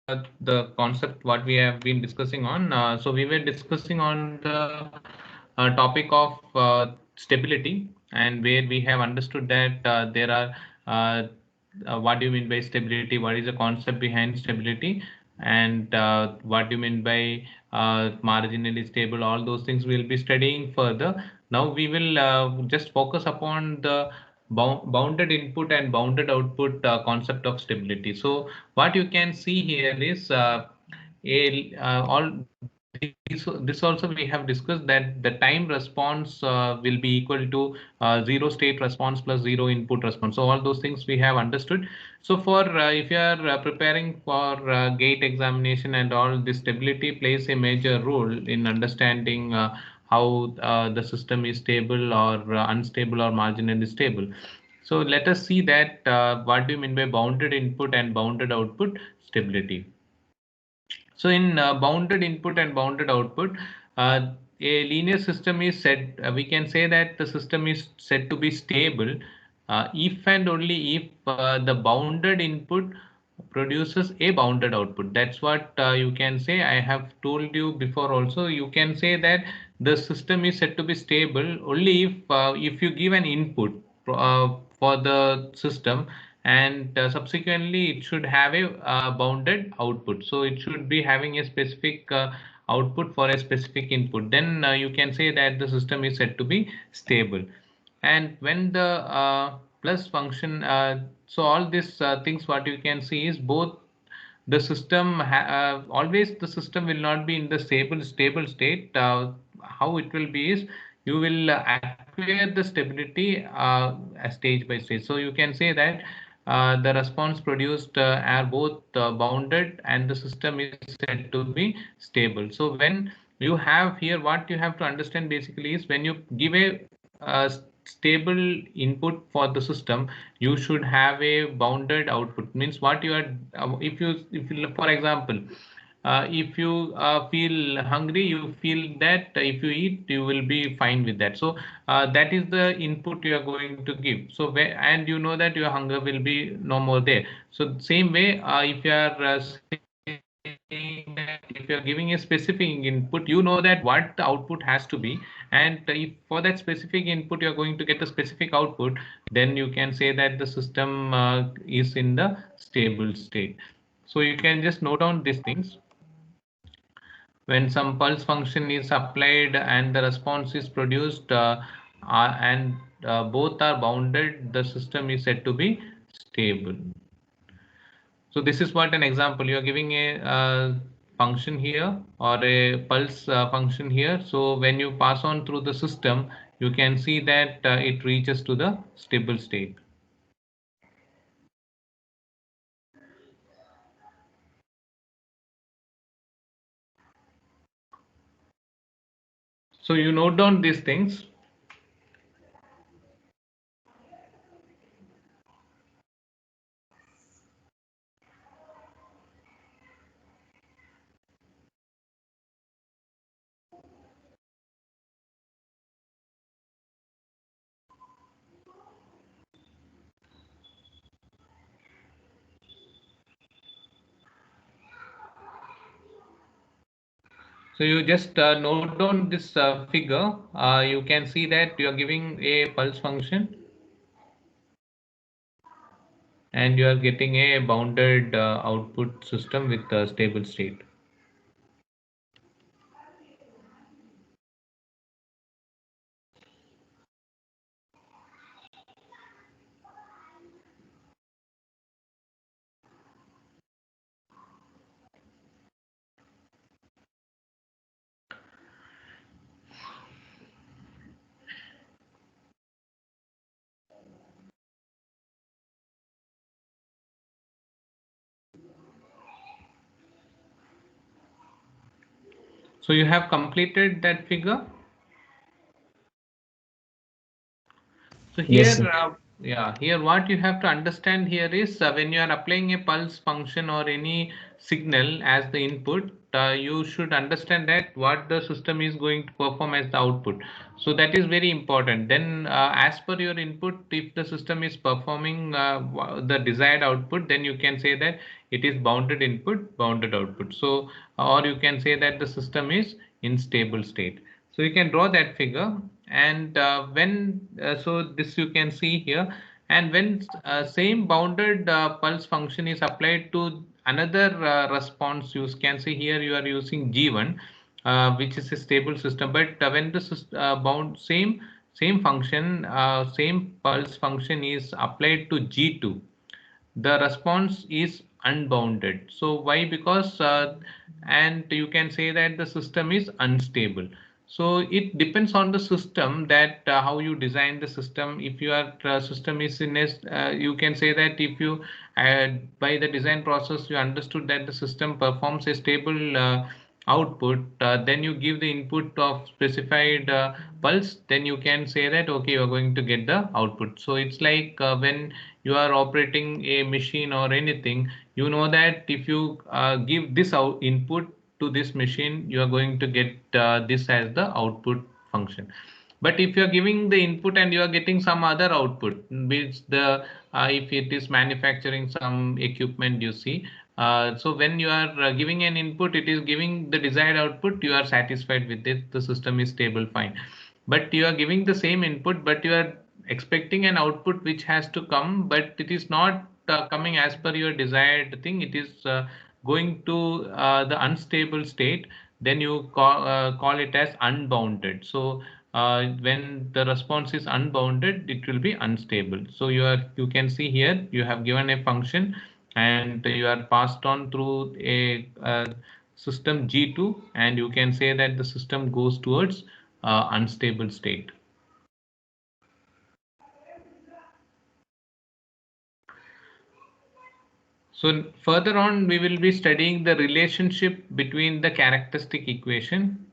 the concept what we have been discussing on. So we were discussing on the topic of stability, and where we have understood that there are what do you mean by stability? What is the concept behind stability? And what do you mean by marginally stable? All those things we'll be studying further. Now we will just focus upon the bounded input and bounded output concept of stability. So what you can see here is all this also we have discussed that the time response will be equal to zero state response plus zero input response. So all those things we have understood. So for if you are preparing for gate examination and all, this stability plays a major role in understanding how the system is stable or unstable or marginally stable. So let us see that what do you mean by bounded input and bounded output stability. So in bounded input and bounded output, a linear system is said, we can say that the system is said to be stable if and only if the bounded input produces a bounded output. That's what you can say. I have told you before also, you can say that the system is said to be stable only if you give an input for the system, and subsequently it should have a bounded output. So it should be having a specific output for a specific input. Then you can say that the system is said to be stable. And when the plus function, so all these things what you can see is both the system always the system will not be in the stable state. How it will be is you will acquire the stability stage by stage. So you can say that the response produced are both bounded and the system is said to be stable. So when you have here, what you have to understand basically is when you give a stable input for the system, you should have a bounded output. Means what you are if you for example, if you feel hungry, you feel that if you eat you will be fine with that. So that is the input you are going to give. So and you know that your hunger will be no more there. So same way, if you are saying that if you are giving a specific input, you know that what the output has to be. And if for that specific input you are going to get a specific output, then you can say that the system is in the stable state. So you can just note down these things. When some pulse function is applied and the response is produced, and both are bounded, the system is said to be stable. So this is what an example. You are giving a function here or a pulse function here. So when you pass on through the system, you can see that it reaches to the stable state. So you note down these things. So you just note down this figure. You can see that you are giving a pulse function and you are getting a bounded output system with a stable state. So you have completed that figure. So Yes, here, sir. Yeah, here what you have to understand here is when you are applying a pulse function or any signal as the input, you should understand that what the system is going to perform as the output. So that is very important. Then as per your input, if the system is performing the desired output, then you can say that it is bounded input, bounded output. So, or you can say that the system is in stable state. So you can draw that figure, and when so this you can see here, and when same bounded pulse function is applied to another response, you can see here you are using G1, which is a stable system. But when this is bound same function, same pulse function is applied to G2, the response is unbounded. So why? Because and you can say that the system is unstable. So it depends on the system, that how you design the system. If your system is in a you can say that if you by the design process you understood that the system performs a stable output, then you give the input of specified pulse, then you can say that okay, you are going to get the output. So it's like when you are operating a machine or anything, you know that if you give this input to this machine, you are going to get this as the output function. But if you are giving the input and you are getting some other output, which the if it is manufacturing some equipment, you see, so when you are giving an input, it is giving the desired output, you are satisfied with it, the system is stable, fine. But you are giving the same input, but you are expecting an output which has to come, but it is not coming as per your desired thing, it is going to the unstable state, then you call it as unbounded. So when the response is unbounded, it will be unstable. So you can see here you have given a function and you are passed on through a system G2, and you can say that the system goes towards unstable state. So further on, we will be studying the relationship between the characteristic equation.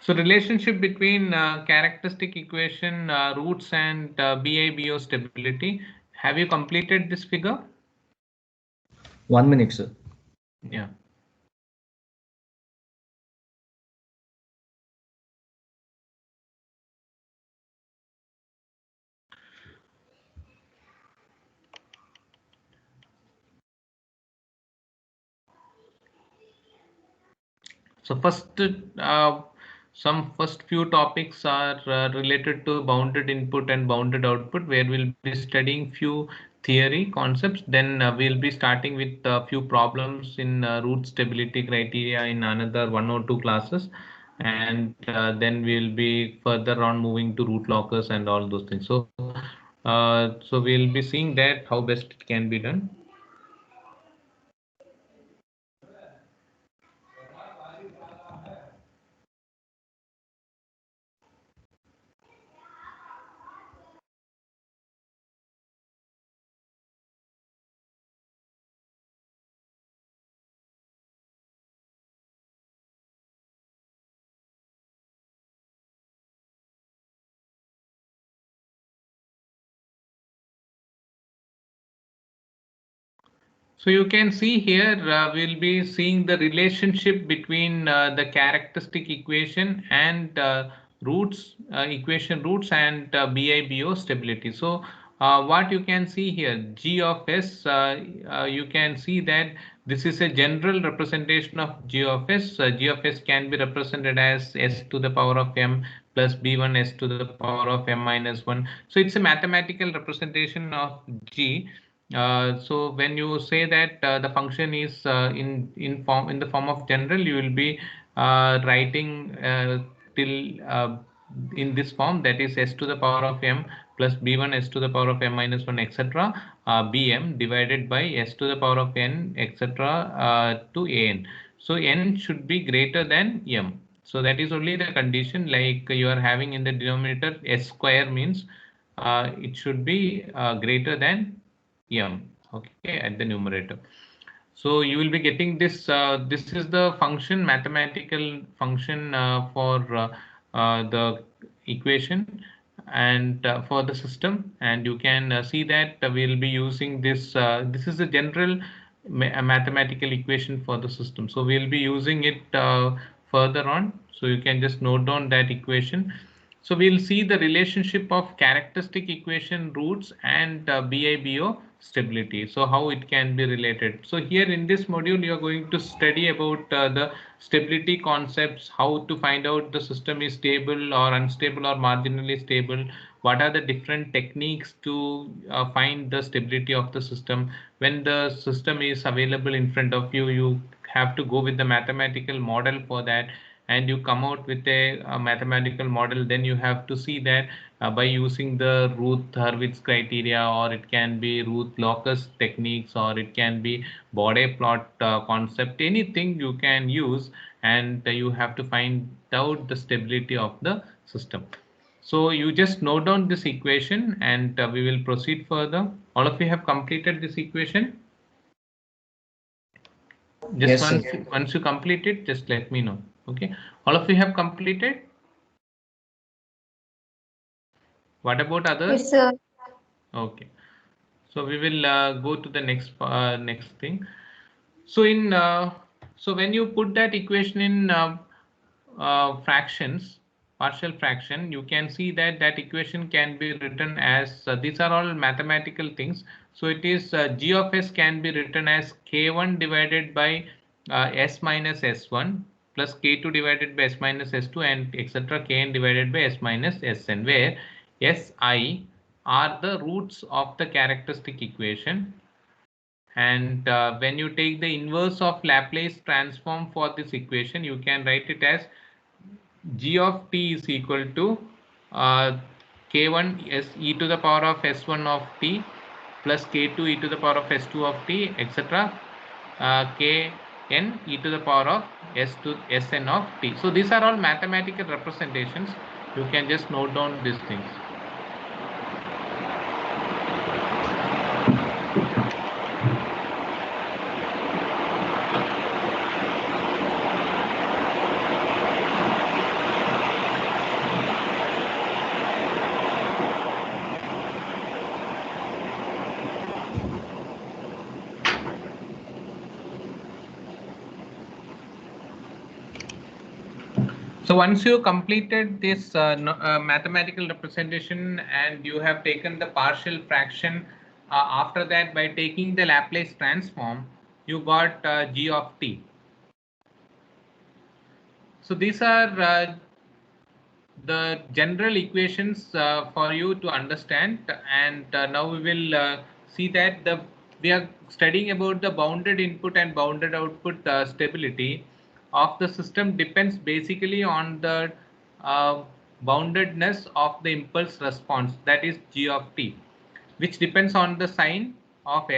So relationship between characteristic equation, roots and BIBO stability. Have you completed this figure? 1 minute, sir. Yeah. So some first few topics are related to bounded input and bounded output, where we'll be studying few theory concepts. Then we'll be starting with a few problems in root stability criteria in another 1 or 2 classes, and then we'll be further on moving to root lockers and all those things. So so we'll be seeing that how best it can be done. So you can see here, we'll be seeing the relationship between the characteristic equation and equation roots and BIBO stability. So what you can see here, G of S, you can see that this is a general representation of G of S. G of S can be represented as S to the power of M plus B1 S to the power of M minus 1. So it's a mathematical representation of G. So when you say that the function is in the form of general, you will be writing till in this form, that is s to the power of m plus b1 s to the power of m minus 1 etc. Bm divided by s to the power of n etc. To an. So n should be greater than m. So that is only the condition, like you are having in the denominator s square means it should be greater than m, okay, at the numerator. So you will be getting this. This is the function, mathematical function for the equation and for the system, and you can see that we'll be using this. This is a general mathematical equation for the system. So we'll be using it further on. So you can just note down that equation. So we'll see the relationship of characteristic equation roots and BIBO stability. So how it can be related. So here in this module, you are going to study about the stability concepts, how to find out the system is stable or unstable or marginally stable. What are the different techniques to find the stability of the system? When the system is available in front of you, you have to go with the mathematical model for that, and you come out with a mathematical model. Then you have to see that by using the Routh-Hurwitz criteria, or it can be Routh-Locus techniques, or it can be Bode plot concept, anything you can use, and you have to find out the stability of the system. So you just note down this equation, and we will proceed further. All of you have completed this equation? Just Yes, sir. once you complete it, just let me know. Okay, all of you have completed. What about others? Yes, sir. Okay, so we will go to the next thing. So so when you put that equation in fractions, partial fraction, you can see that that equation can be written as these are all mathematical things. So it is g of s can be written as k1 divided by s minus s1 plus k2 divided by s minus s2 and etc. kn divided by s minus sn, where si are the roots of the characteristic equation. And when you take the inverse of Laplace transform for this equation, you can write it as g of t is equal to k1 s e to the power of s1 of t plus k2 e to the power of s2 of t, etc. Kn e to the power of s to sn of t. So these are all mathematical representations. You can just note down these things. So once you completed this mathematical representation and you have taken the partial fraction, after that by taking the Laplace transform, you got g of t. So these are the general equations for you to understand, and now we will see that we are studying about the bounded input and bounded output stability of the system depends basically on the uh, boundedness of the impulse response, that is g of t, which depends on the sign of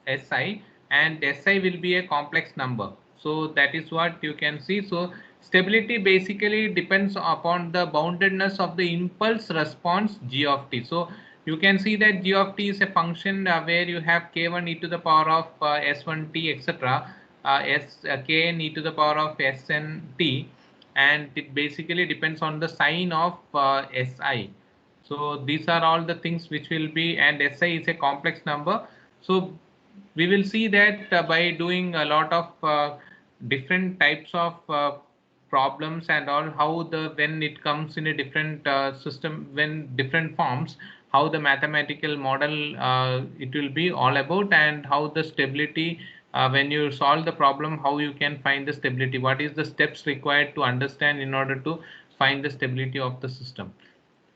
si, and si will be a complex number. So that is what you can see. So stability basically depends upon the boundedness of the impulse response g of t. So you can see that g of t is a function where you have k1 e to the power of s1t, etc., kn e to the power of sn t, and it basically depends on the sign of si. So these are all the things which will be, and SI is a complex number. So we will see that by doing a lot of different types of problems and all, how when it comes in a different system, when different forms, how the mathematical model it will be all about, and how the stability, when you solve the problem, how you can find the stability, what is the steps required to understand in order to find the stability of the system.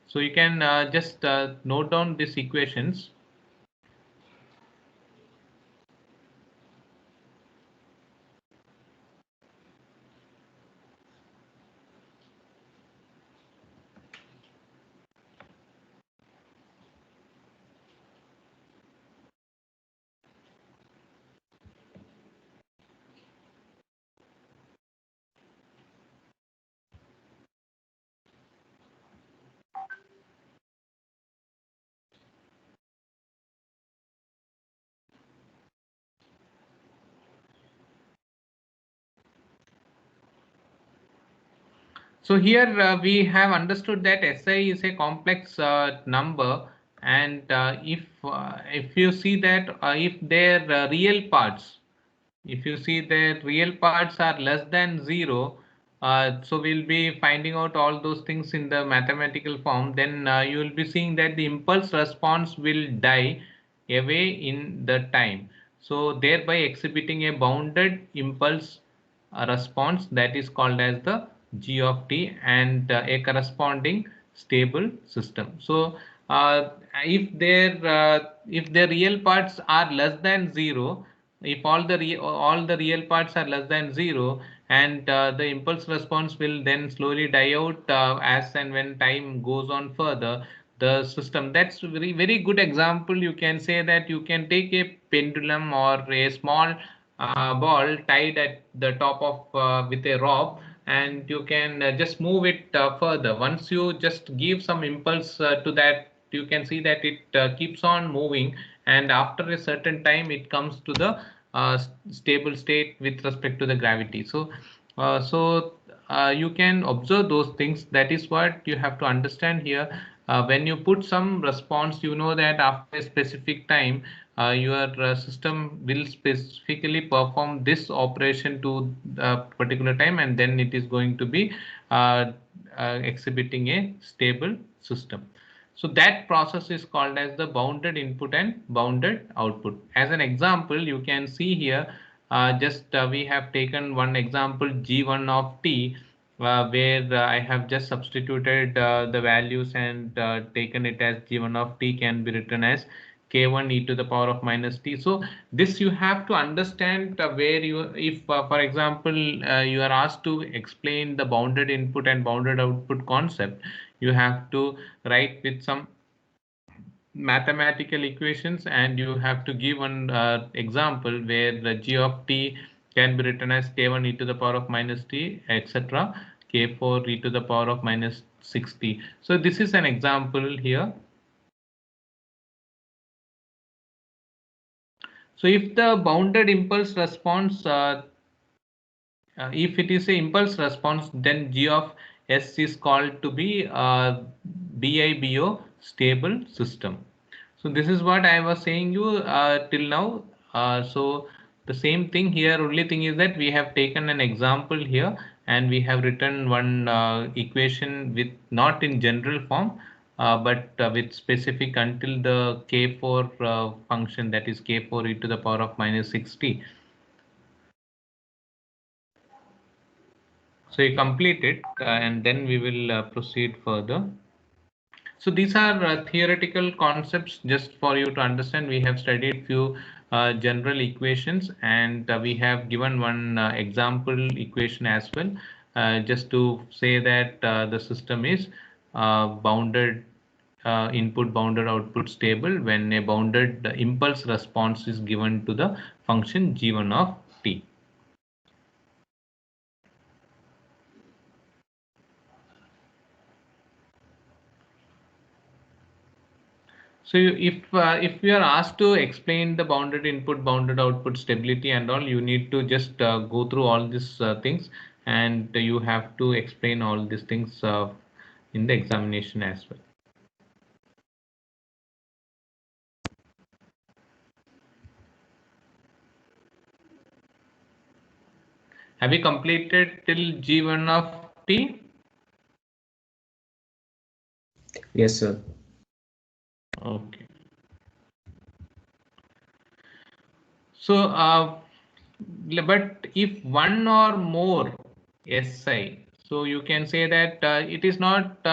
So you can just note down these equations. So here we have understood that SI is a complex number, and if you see that if their real parts, if you see their real parts are less than 0, so we'll be finding out all those things in the mathematical form. Then you will be seeing that the impulse response will die away in the time, so thereby exhibiting a bounded impulse response that is called as the g of t, and a corresponding stable system. So if their real parts are less than 0, if all the real parts are less than 0, and the impulse response will then slowly die out as and when time goes on further, the system, that's very good example. You can say that you can take a pendulum or a small ball tied at the top of with a rope, and you can just move it further. Once you just give some impulse to that, you can see that it keeps on moving, and after a certain time it comes to the stable state with respect to the gravity. So you can observe those things. That is what you have to understand here. When you put some response, you know that after a specific time your system will specifically perform this operation to a particular time, and then it is going to be exhibiting a stable system. So that process is called as the bounded input and bounded output. As an example, you can see here, we have taken one example G1 of t, where I have just substituted the values and taken it as G1 of t can be written as k1 e to the power of minus t. So this you have to understand where you, if for example you are asked to explain the bounded input and bounded output concept, you have to write with some mathematical equations, and you have to give one example where the g of t can be written as k1 e to the power of minus t, etc., k4 e to the power of minus 6t. So this is an example here. So if the bounded impulse response, if it is a impulse response, then g of s is called to be BIBO stable system. So this is what I was saying you till now. So the same thing here, only thing is that we have taken an example here, and we have written one equation with not in general form, but with specific until the k4 function, that is k4 e to the power of minus 6t. So you complete it and then we will proceed further. So these are theoretical concepts just for you to understand. We have studied few general equations, and we have given one example equation as well, just to say that the system is bounded input bounded output stable when a bounded impulse response is given to the function g1 of t. So if you are asked to explain the bounded input, bounded output stability and all, you need to just go through all these things, and you have to explain all these things in the examination as well. Have you completed till G1 of T? Yes, sir. Okay. So, but if one or more SI, so you can say that it is not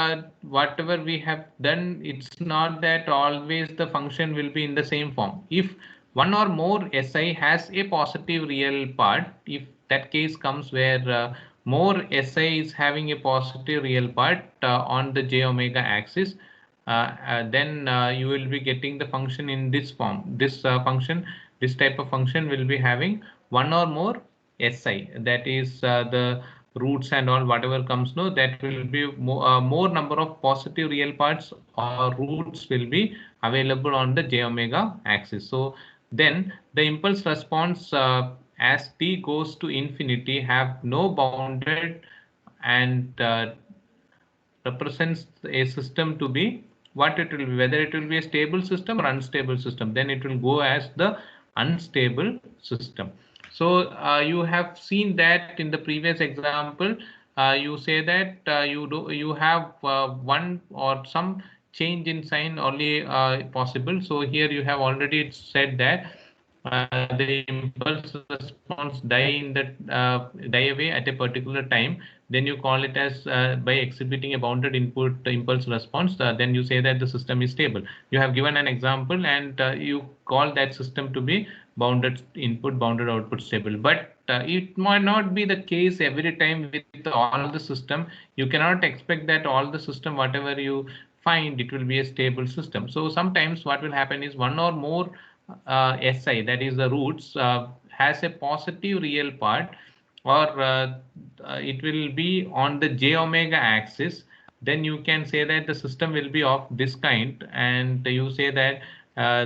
whatever we have done, it's not that always the function will be in the same form. If one or more SI has a positive real part, if that case comes where more SI is having a positive real part on the j omega axis, then you will be getting the function in this form. This type of function will be having one or more SI, that is the roots and all whatever comes, no, that will be more number of positive real parts or roots will be available on the j omega axis. So then the impulse response as t goes to infinity have no bounded and represents a system to be what it will be, whether it will be a stable system or unstable system, then it will go as the unstable system. So you have seen that in the previous example, you say that you have one or some change in sign only possible. So here you have already said that the impulse response die away at a particular time, then you call it as by exhibiting a bounded input impulse response, then you say that the system is stable. You have given an example and you call that system to be bounded input bounded output stable, but it might not be the case every time with all the system. You cannot expect that all the system whatever you find it will be a stable system. So sometimes what will happen is one or more SI, that is the roots, has a positive real part, or it will be on the j omega axis. Then you can say that the system will be of this kind, and you say that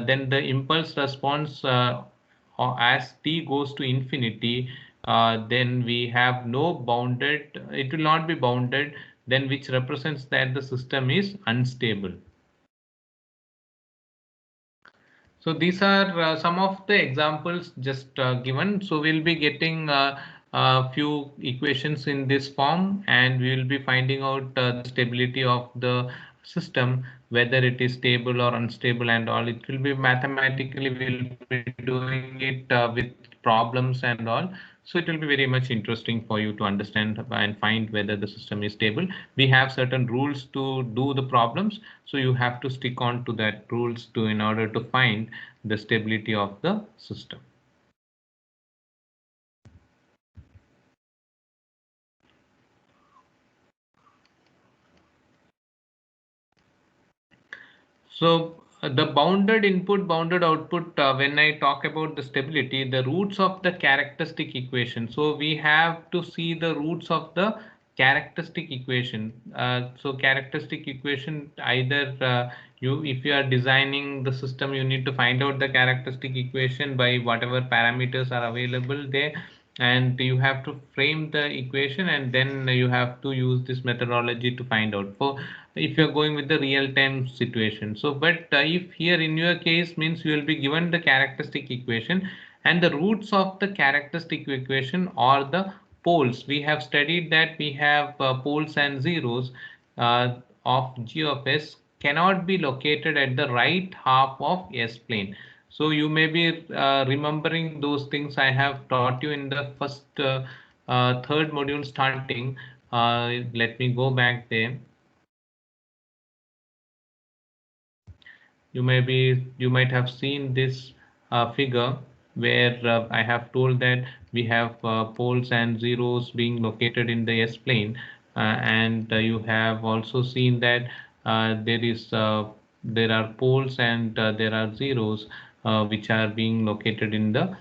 then the impulse response as t goes to infinity, then we have no bounded, it will not be bounded, then which represents that the system is unstable. So these are some of the examples just given. So we'll be getting a few equations in this form, and we will be finding out the stability of the system, whether it is stable or unstable and all. It will be mathematically, we'll be doing it with problems and all. So it will be very much interesting for you to understand and find whether the system is stable. We have certain rules to do the problems, so you have to stick on to that rules to in order to find the stability of the system. So the bounded input, bounded output, when I talk about the stability, the roots of the characteristic equation. So we have to see the roots of the characteristic equation. So characteristic equation, either if you are designing the system, you need to find out the characteristic equation by whatever parameters are available there, and you have to frame the equation, and then you have to use this methodology to find out for if you're going with the real-time situation. So but if here in your case means you will be given the characteristic equation, and the roots of the characteristic equation are the poles. We have studied that we have poles and zeros of g of s cannot be located at the right half of s plane. So you may be remembering those things I have taught you in the first third module starting. Let me go back there. You might have seen this figure where I have told that we have poles and zeros being located in the S plane, and you have also seen that there are poles and there are zeros which are being located in the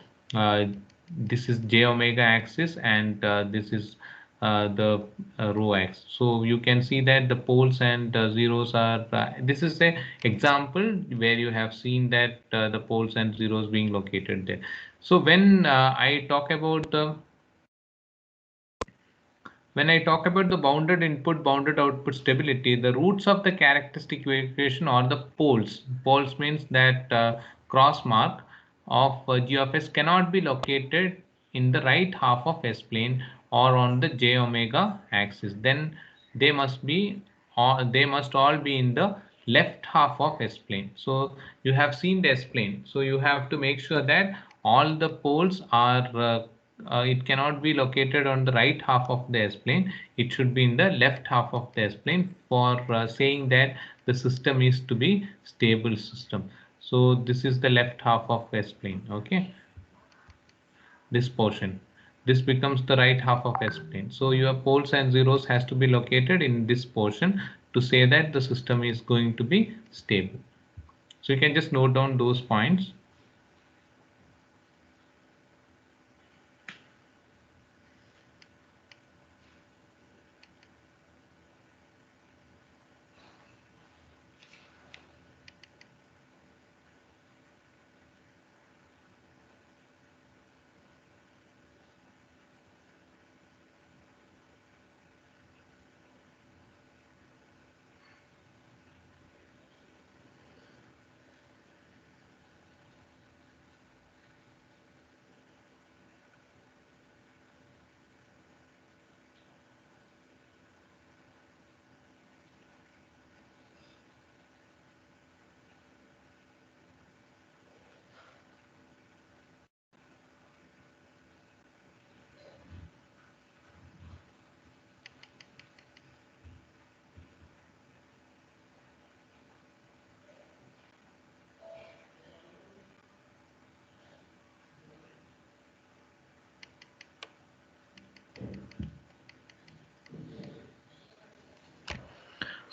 this is j omega axis, and this is the rho x. So you can see that the poles and zeros are this is a example where you have seen that the poles and zeros being located there. So when I talk about the bounded input, bounded output stability, the roots of the characteristic equation are the poles. Poles means that cross mark of g of s cannot be located in the right half of s plane or on the j omega axis. Then they must be, or they must all be in the left half of s plane. So you have seen the s plane. So you have to make sure that all the poles are it cannot be located on the right half of the S-plane. It should be in the left half of the S-plane for saying that the system is to be stable system. So this is the left half of S-plane. Okay, this portion. This becomes the right half of S-plane. So your poles and zeros has to be located in this portion to say that the system is going to be stable. So you can just note down those points.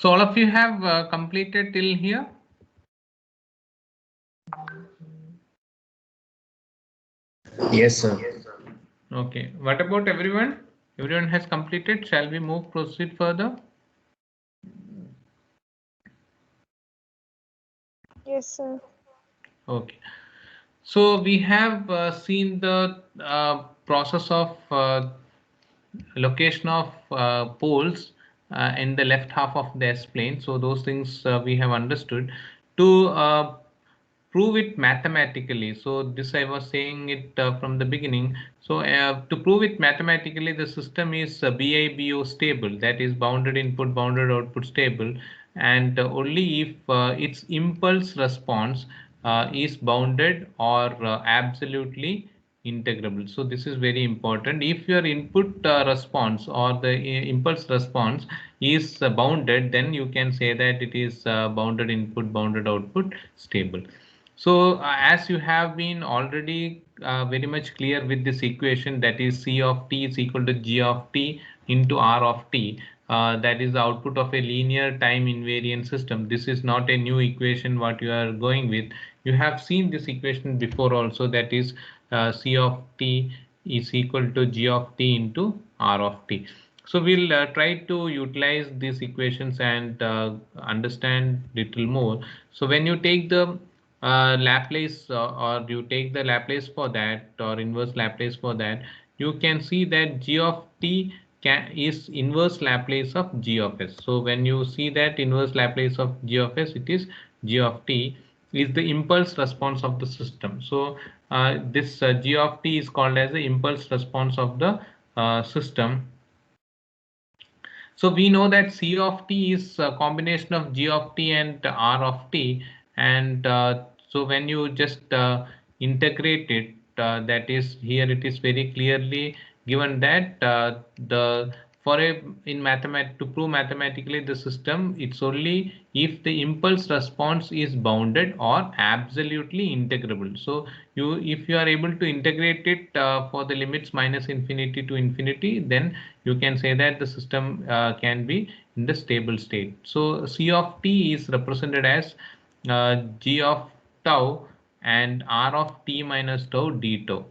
So all of you have completed till here? Yes, sir. Okay. What about everyone? Everyone has completed. Shall we proceed further? Yes, sir. Okay. So we have seen the process of location of poles in the left half of the S-plane. So those things we have understood. To prove it mathematically, so this I was saying it from the beginning. So to prove it mathematically, the system is BIBO stable, that is bounded input bounded output stable, and only if its impulse response is bounded or absolutely integrable. So this is very important. If your input response or the impulse response is bounded, then you can say that it is bounded input bounded output stable. So as you have been already very much clear with this equation, that is C of t is equal to G of t into R of t, that is the output of a linear time invariant system. This is not a new equation what you are going with. You have seen this equation before also, that is C of t is equal to G of t into R of t. So we'll try to utilize these equations and understand little more. So when you take the Laplace or you take the Laplace for that, or inverse Laplace for that, you can see that G of t is inverse Laplace of G of s. So when you see that inverse Laplace of G of s, it is G of t is the impulse response of the system. So this G of t is called as the impulse response of the system. So we know that C of t is a combination of G of t and R of t, and so when you just integrate it, that is here it is very clearly given that the for a in mathematics, to prove mathematically the system, it's only if the impulse response is bounded or absolutely integrable. So if you are able to integrate it for the limits minus infinity to infinity, then you can say that the system can be in the stable state. So C of t is represented as G of tau and R of t minus tau d tau.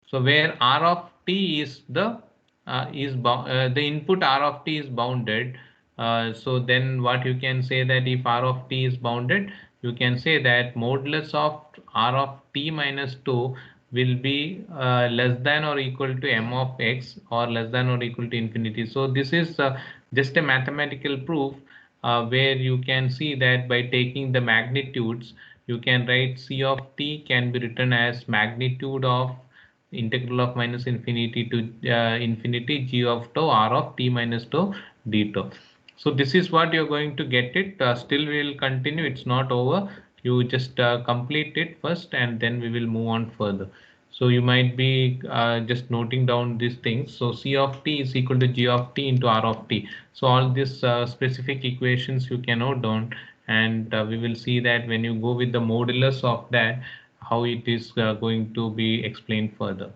So where R of t is the the input R of t is bounded. So then what you can say, that if R of t is bounded, you can say that modulus of R of t minus 2 will be less than or equal to m of x, or less than or equal to infinity. So this is just a mathematical proof where you can see that by taking the magnitudes, you can write C of t can be written as magnitude of integral of minus infinity to infinity G of tau R of t minus tau d tau. So this is what you're going to get it. Still we will continue, it's not over. You just complete it first, and then we will move on further. So you might be just noting down these things. So C of t is equal to G of t into R of t. So all these specific equations you can note down, and we will see that when you go with the modulus of that, how it is going to be explained further.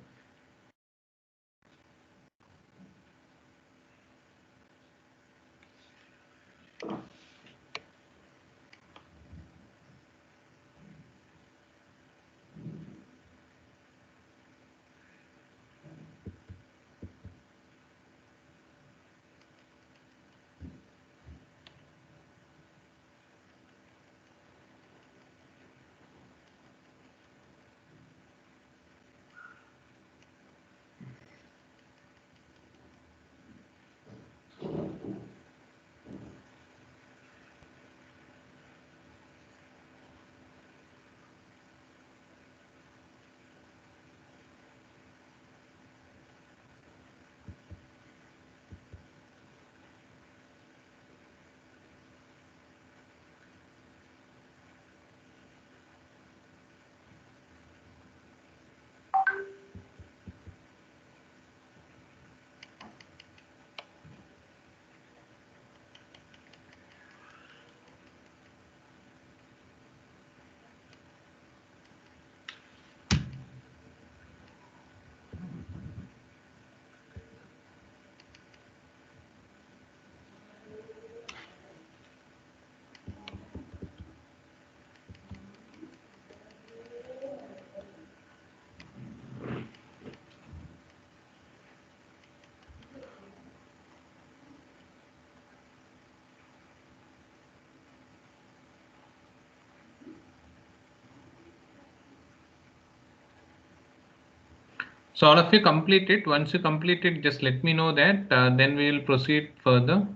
So all of you complete it. Once you complete it, just let me know that, then we will proceed further.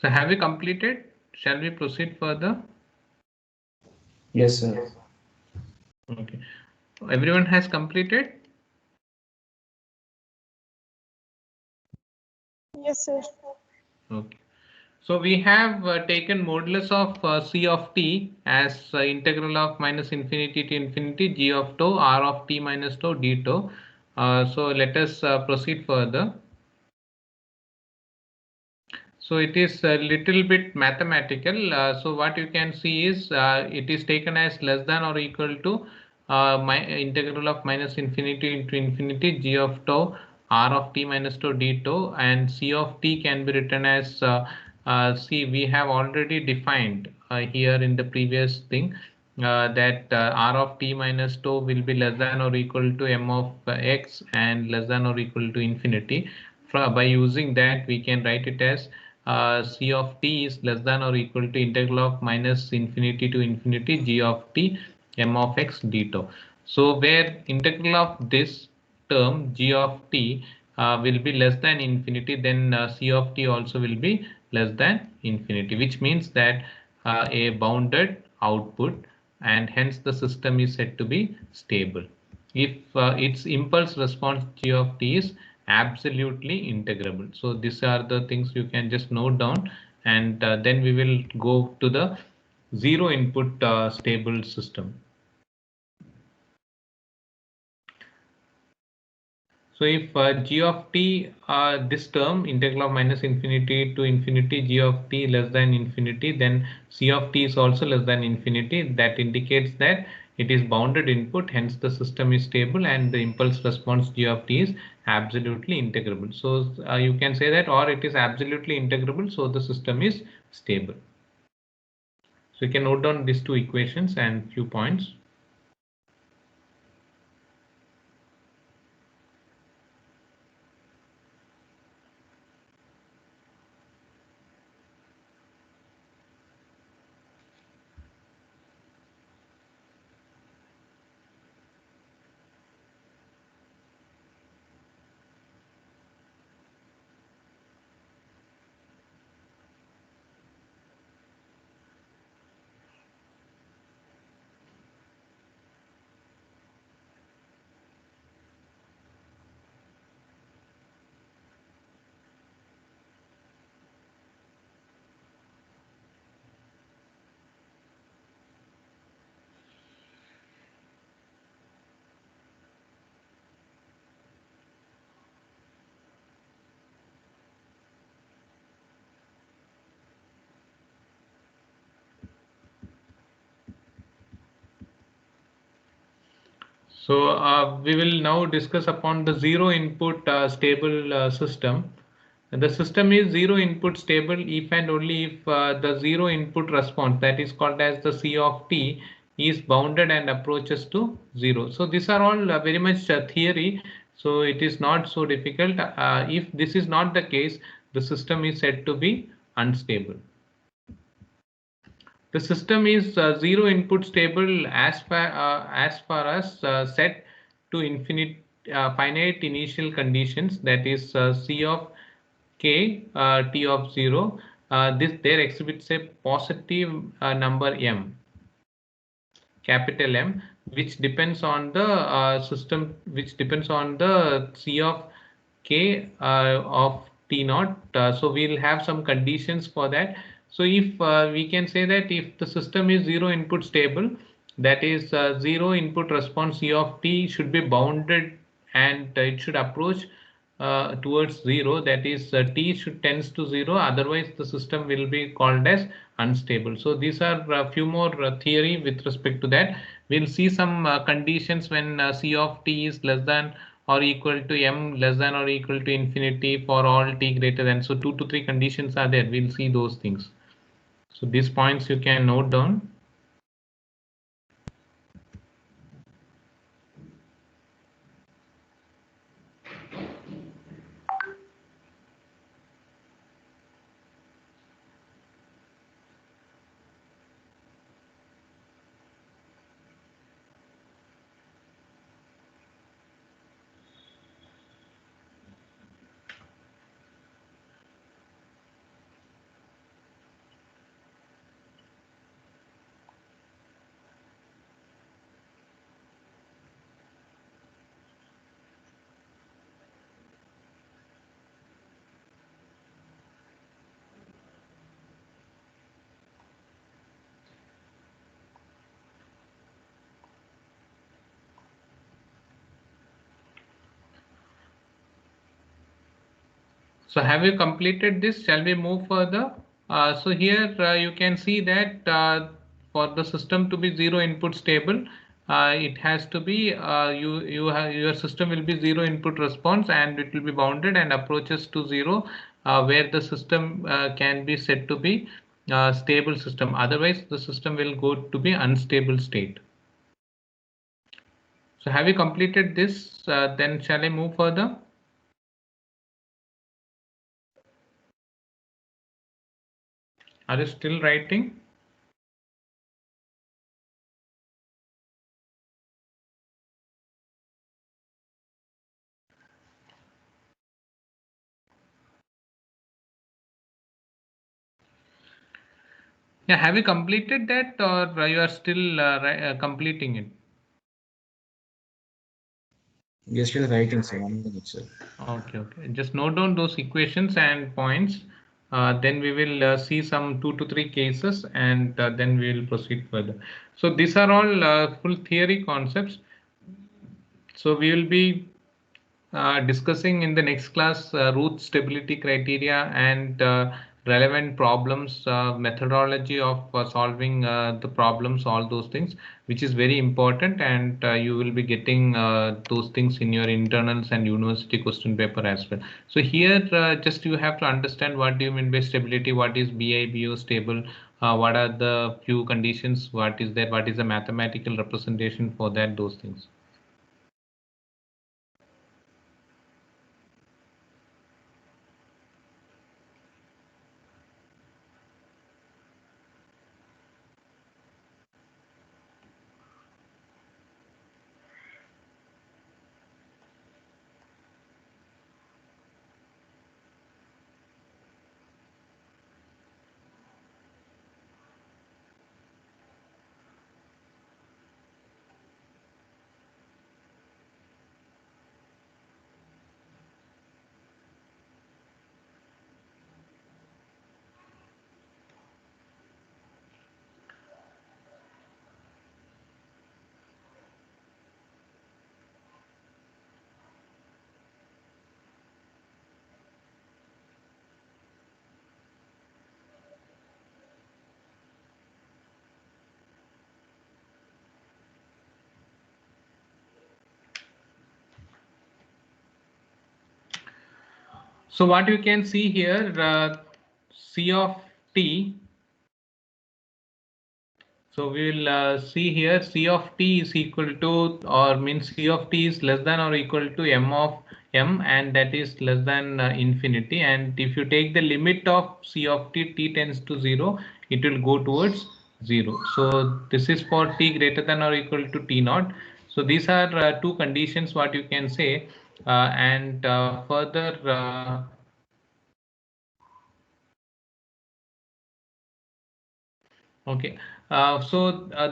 So have we completed? Shall we proceed further? Yes, sir. Okay. Everyone has completed? Yes, sir. Okay. So we have taken modulus of C of t as integral of minus infinity to infinity g of tau r of t minus tau d tau. So let us proceed further. So it is a little bit mathematical. So what you can see is it is taken as less than or equal to my integral of minus infinity into infinity g of tau r of t minus tau d tau, and c of t can be written as see, we have already defined here in the previous thing that r of t minus tau will be less than or equal to m of x and less than or equal to infinity. By using that, we can write it as c of t is less than or equal to integral of minus infinity to infinity g of t m of x d tau. So where integral of this term g of t will be less than infinity, then c of t also will be less than infinity, which means that a bounded output, and hence the system is said to be stable if its impulse response g of t is absolutely integrable. So these are the things you can just note down, and then we will go to the zero input stable system. So if g of t, this term integral of minus infinity to infinity g of t less than infinity, then c of t is also less than infinity. That indicates that it is bounded input, hence the system is stable, and the impulse response g of t is absolutely integrable. So you can say that, or it is absolutely integrable, so the system is stable. So you can note down these two equations and few points. So we will now discuss upon the zero input stable system. And the system is zero input stable if and only if the zero input response, that is called as the C of t, is bounded and approaches to zero. So these are all very much theory. So it is not so difficult. If this is not the case, the system is said to be unstable. The system is zero input stable as far as set to infinite finite initial conditions, that is C of k t of 0. This there exhibits a positive number m, capital M, which depends on the system, which depends on the C of k of t naught. So we'll have some conditions for that. So if we can say that if the system is zero input stable, that is zero input response C of t should be bounded, and it should approach towards 0, that is t should tends to 0, otherwise the system will be called as unstable. So these are a few more theory with respect to that. We'll see some conditions when c of t is less than or equal to m less than or equal to infinity for all t greater than. So 2 to 3 conditions are there. We'll see those things. So these points you can note down. So have you completed this? Shall we move further? So here you can see that for the system to be zero input stable, it has to be your system will be zero input response, and it will be bounded and approaches to zero, where the system can be said to be stable system. Otherwise, the system will go to be unstable state. So have you completed this? Then shall I move further? Are you still writing? Yeah, have you completed that, or you are still completing it? You're still writing, sir. 1 minute, sir. Okay, okay. Just note down those equations and points. Then we will see some 2 to 3 cases, and then we will proceed further. So these are all full theory concepts. So we will be discussing in the next class root stability criteria and relevant problems, methodology of solving the problems, all those things, which is very important, and you will be getting those things in your internals and university question paper as well. So here just you have to understand what do you mean by stability, what is BIBO stable, what are the few conditions, what is there, what is the mathematical representation for that, those things. So what you can see here, C of t. So we will see here C of t is equal to, or means C of t is less than or equal to m of m, and that is less than infinity. And if you take the limit of C of t, t tends to 0, it will go towards 0. So this is for t greater than or equal to t naught. So these are two conditions what you can say, and further okay,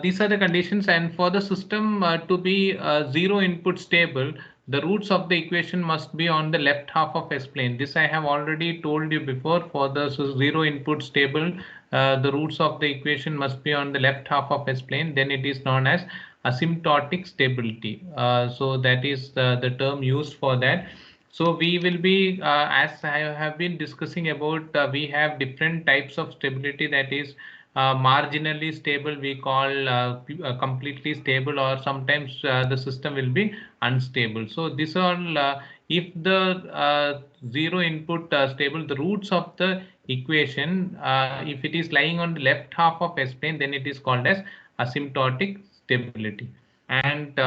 these are the conditions, and for the system to be zero input stable, the roots of the equation must be on the left half of S plane. This I have already told you before. For the zero input stable, the roots of the equation must be on the left half of S plane. Then it is known as asymptotic stability. So that is the term used for that. So we will be, as I have been discussing about, we have different types of stability, that is marginally stable, we call completely stable, or sometimes the system will be unstable. So this all, if the zero input stable, the roots of the equation, if it is lying on the left half of S plane, then it is called as asymptotic stability. And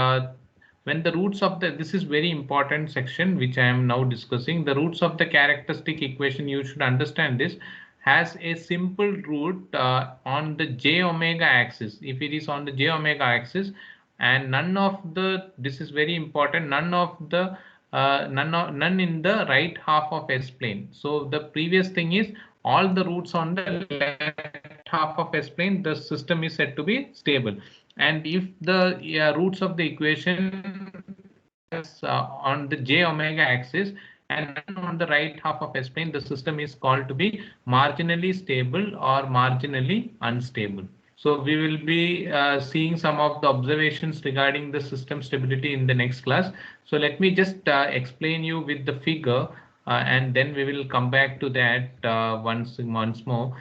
when the roots of the, this is very important section which I am now discussing, the roots of the characteristic equation, you should understand this, has a simple root on the j omega axis. If it is on the j omega axis, and none of the, this is very important, none of the none in the right half of S plane. So the previous thing is, all the roots on the left half of S plane, the system is said to be stable. And if the roots of the equation on the j omega axis and on the right half of S plane, the system is called to be marginally stable or marginally unstable. So we will be seeing some of the observations regarding the system stability in the next class. So let me just explain you with the figure, and then we will come back to that once more.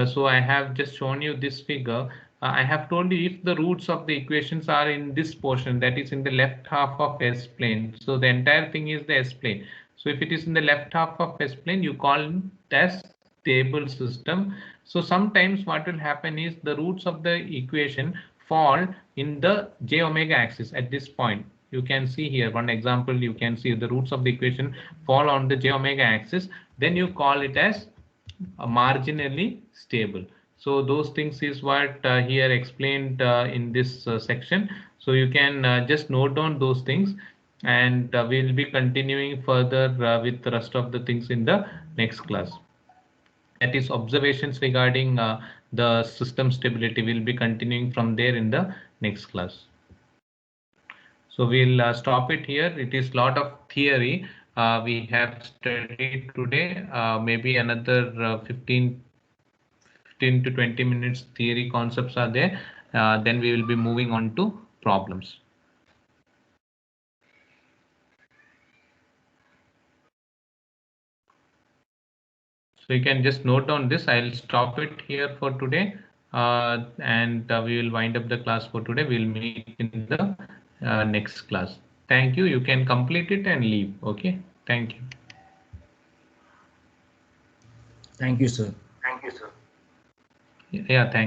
So I have just shown you this figure. I have told you if the roots of the equations are in this portion, that is in the left half of S plane. So the entire thing is the S plane. So if it is in the left half of S plane, you call it as stable system. So sometimes what will happen is the roots of the equation fall in the j omega axis at this point. You can see here one example, you can see the roots of the equation fall on the j omega axis, then you call it as marginally stable. So those things is what here explained in this section. So you can just note down those things, and we'll be continuing further with the rest of the things in the next class. That is observations regarding the system stability. We'll be continuing from there in the next class. So we'll stop it here. It is lot of theory we have studied today. Maybe another 15 to 20 minutes theory concepts are there. Then we will be moving on to problems. So you can just note down this. I'll stop it here for today, and we will wind up the class for today. We'll meet in the next class. Thank you. You can complete it and leave. Okay. Thank you. Thank you, sir. Yeah. Thank you.